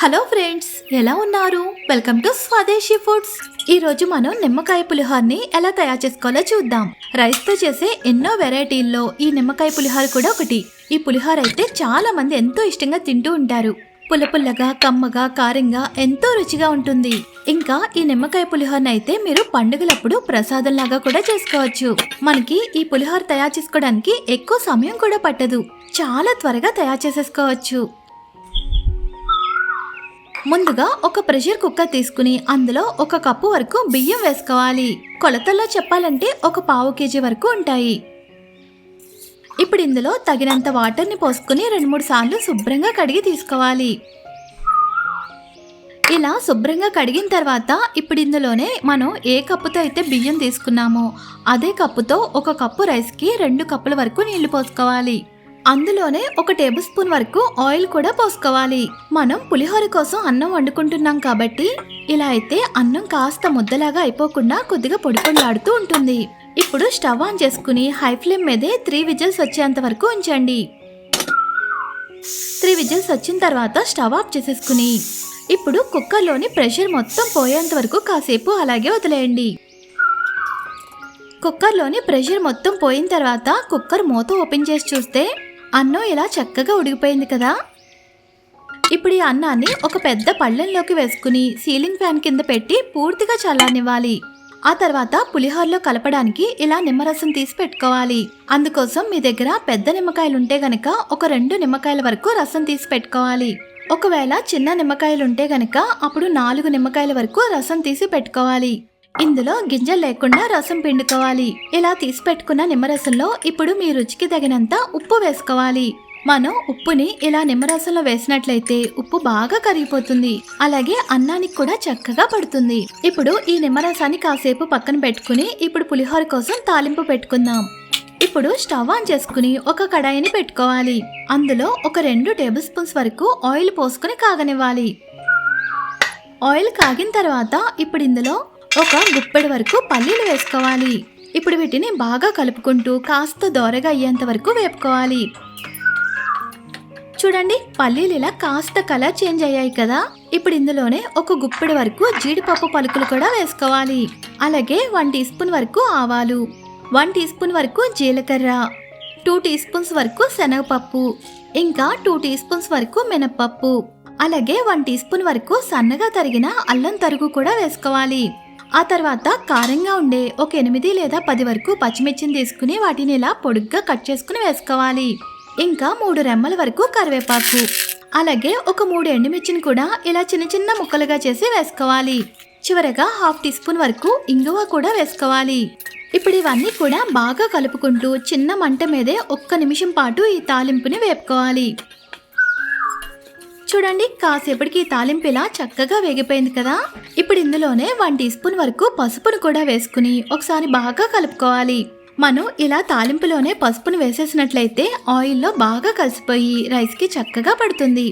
Hello friends, ఎలా ఉన్నారు? Welcome to స్వదేశీ ఫుడ్స్. ఈ రోజు మనం నిమ్మకాయ పులిహోరని ఎలా తయారు చేసుకోవాలో చూద్దాం. రైస్ తో చేసే ఎన్నో వెరైటీల్లో ఈ నిమ్మకాయ పులిహోర కూడా ఒకటి. ఈ పులిహోర అయితే చాలా మంది ఎంతో ఇష్టంగా తింటూ ఉంటారు. పుల్లపుల్లగా, కమ్మగా, కారంగా ఎంతో రుచిగా ఉంటుంది. ఇంకా ఈ నిమ్మకాయ పులిహోరని అయితే మీరు పండుగలప్పుడు ప్రసాదంలాగా కూడా చేసుకోవచ్చు. మనకి ఈ పులిహోర తయారు చేసుకోవడానికి ఎక్కువ సమయం కూడా పట్టదు. చాలా త్వరగా తయారు చేసేసుకోవచ్చు. ముందుగా ఒక ప్రెషర్ కుక్కర్ తీసుకుని అందులో 1 కప్పు వరకు బియ్యం వేసుకోవాలి. కొలతల్లో చెప్పాలంటే 1 పావు కేజీ వరకు ఉంటాయి. ఇప్పుడు ఇందులో తగినంత వాటర్ని పోసుకుని 2-3 సార్లు శుభ్రంగా కడిగి తీసుకోవాలి. ఇలా శుభ్రంగా కడిగిన తర్వాత ఇప్పుడు ఇందులోనే మనం ఏ కప్పుతో అయితే బియ్యం తీసుకున్నామో అదే కప్పుతో 1 కప్పు రైస్కి 2 కప్పుల వరకు నీళ్లు పోసుకోవాలి. అందులోనే 1 టేబుల్ స్పూన్ వరకు ఆయిల్ కూడా పోసుకోవాలి. మనం పులిహోర కోసం అన్నం వండుకుంటున్నాం కాబట్టి ఇలా అయితే అన్నం కాస్త ముద్దలాగా అయిపోకుండా కొద్దిగా పొడిపొడిలాడుతూ ఉంటుంది. ఇప్పుడు స్టవ్ ఆన్ చేసుకుని హై ఫ్లేమ్ మీదే 3 విజిల్స్ వచ్చేంత వరకు ఉంచండి. 3 విజిల్స్ వచ్చిన తర్వాత స్టవ్ ఆఫ్ చేసేసుకుని ఇప్పుడు కుక్కర్లోని ప్రెషర్ మొత్తం పోయేంత వరకు కాసేపు అలాగే వదిలేయండి. కుక్కర్లోని ప్రెషర్ మొత్తం పోయిన తర్వాత కుక్కర్ మూత ఓపెన్ చేసి చూస్తే అన్నం ఇలా చక్కగా ఉడికిపోయింది కదా. ఇప్పుడు ఈ అన్నాన్ని ఒక పెద్ద పళ్ళెంలోకి వేసుకుని సీలింగ్ ఫ్యాన్ కింద పెట్టి పూర్తిగా చల్లారనివ్వాలి. ఆ తర్వాత పులిహోరలో కలపడానికి ఇలా నిమ్మరసం తీసి పెట్టుకోవాలి. అందుకోసం మీ దగ్గర పెద్ద నిమ్మకాయలుంటే గనక ఒక 2 నిమ్మకాయల వరకు రసం తీసి పెట్టుకోవాలి. ఒకవేళ చిన్న నిమ్మకాయలుంటే గనక అప్పుడు 4 నిమ్మకాయల వరకు రసం తీసి పెట్టుకోవాలి. ఇందులో గింజలు లేకుండా రసం పిండుకోవాలి. ఇలా తీసి పెట్టుకున్న నిమ్మరసంలో ఇప్పుడు మీ రుచికి తగినంత ఉప్పు వేసుకోవాలి. మనం ఉప్పుని ఇలా నిమ్మరసంలో వేసినట్లయితే ఉప్పు బాగా కరిగిపోతుంది. అలాగే అన్నానికి కూడా చక్కగా పడుతుంది. ఇప్పుడు ఈ నిమ్మరసాన్ని కాసేపు పక్కన పెట్టుకుని ఇప్పుడు పులిహోర కోసం తాలింపు పెట్టుకుందాం. ఇప్పుడు స్టవ్ ఆన్ చేసుకుని ఒక కడాయిని పెట్టుకోవాలి. అందులో ఒక 2 టేబుల్ స్పూన్స్ వరకు ఆయిల్ పోసుకుని కాగనివ్వాలి. ఆయిల్ కాగిన తర్వాత ఇప్పుడు ఇందులో ఒక గుప్పెడు వరకు పల్లీలు వేసుకోవాలి. ఇప్పుడు వీటిని బాగా కలుపుకుంటూ కాస్త దోరగా అయ్యేంత వరకు వేపుకోవాలి. చూడండి, పల్లీలు ఇలా కాస్త కలర్ చేంజ్ అయ్యాయి కదా. ఇప్పుడు ఇందులోనే ఒక గుప్పెడు వరకు జీడిపప్పు పలుకులు కూడా వేసుకోవాలి. అలాగే 1 టీ స్పూన్ వరకు ఆవాలు, 1 టీ స్పూన్ వరకు జీలకర్ర, 2 టీ స్పూన్స్ వరకు శనగపప్పు, ఇంకా 2 టీ స్పూన్స్ వరకు మినప్పప్పు, అలాగే 1 టీ స్పూన్ వరకు సన్నగా తరిగిన అల్లం తరుగు కూడా వేసుకోవాలి. ఆ తర్వాత కారంగా ఉండే ఒక 8 లేదా 10 వరకు పచ్చిమిర్చిని తీసుకుని వాటిని ఇలా పొడుగ్గా కట్ చేసుకుని వేసుకోవాలి. ఇంకా 3 రెమ్మల వరకు కరివేపాకు, అలాగే ఒక 3 ఎండుమిర్చిని కూడా ఇలా చిన్న చిన్న ముక్కలుగా చేసి వేసుకోవాలి. చివరగా 1/2 టీ స్పూన్ వరకు ఇంగువ కూడా వేసుకోవాలి. ఇప్పుడు ఇవన్నీ కూడా బాగా కలుపుకుంటూ చిన్న మంట మీదే 1 నిమిషం పాటు ఈ తాలింపుని వేపుకోవాలి. చూడండి, కాసేపటికి తాలింపు ఇలా చక్కగా వేగిపోయింది కదా. ఇప్పుడు ఇందులోనే 1 టీ స్పూన్ వరకు పసుపును కూడా వేసుకుని ఒకసారి బాగా కలుపుకోవాలి. మనం ఇలా తాలింపులోనే పసుపును వేసేసినట్లయితే ఆయిల్లో బాగా కలిసిపోయి రైస్కి చక్కగా పడుతుంది.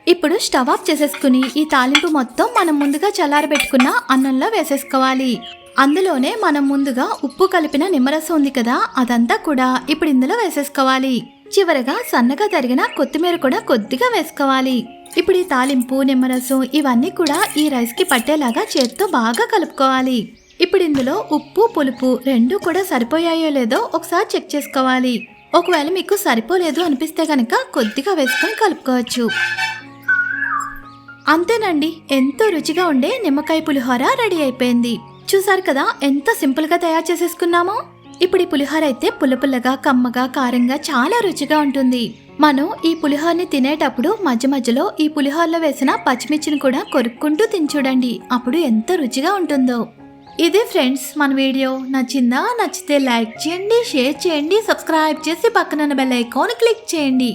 ఇప్పుడు స్టవ్ ఆఫ్ చేసేసుకుని ఈ తాలింపు మొత్తం మనం ముందుగా చల్లారబెట్టుకున్న అన్నంలో వేసేసుకోవాలి. అందులోనే మనం ముందుగా ఉప్పు కలిపిన నిమ్మరసం ఉంది కదా, అదంతా కూడా ఇప్పుడు ఇందులో వేసేసుకోవాలి. చివరగా సన్నగా తరిగిన కొత్తిమీర కూడా కొద్దిగా వేసుకోవాలి. ఇప్పుడు ఈ తాలింపు, నిమ్మరసం ఇవన్నీ కూడా ఈ రైస్కి పట్టేలాగా చేత్తో బాగా కలుపుకోవాలి. ఇప్పుడు ఇందులో ఉప్పు, పులుపు రెండూ కూడా సరిపోయాయో లేదో ఒకసారి చెక్ చేసుకోవాలి. ఒకవేళ మీకు సరిపోలేదు అనిపిస్తే కనుక కొద్దిగా వేసుకొని కలుపుకోవచ్చు. అంతేనండి, ఎంతో రుచిగా ఉండే నిమ్మకాయ పులిహోర రెడీ అయిపోయింది. చూసారు కదా ఎంత సింపుల్గా తయారు చేసేసుకున్నామో. ఇప్పుడు ఈ పులిహోర అయితే పుల్లపుల్లగా, కమ్మగా, కారంగా చాలా రుచిగా ఉంటుంది. మనం ఈ పులిహోరని తినేటప్పుడు మధ్య మధ్యలో ఈ పులిహోరలో వేసిన పచ్చిమిర్చిని కూడా కొరుక్కుంటూ తిని చూడండి, అప్పుడు ఎంత రుచిగా ఉంటుందో. ఇదే ఫ్రెండ్స్ మన వీడియో. నచ్చిందా? నచ్చితే లైక్ చేయండి, షేర్ చేయండి, సబ్స్క్రైబ్ చేసి పక్కన బెల్ ఐకాన్ క్లిక్ చేయండి.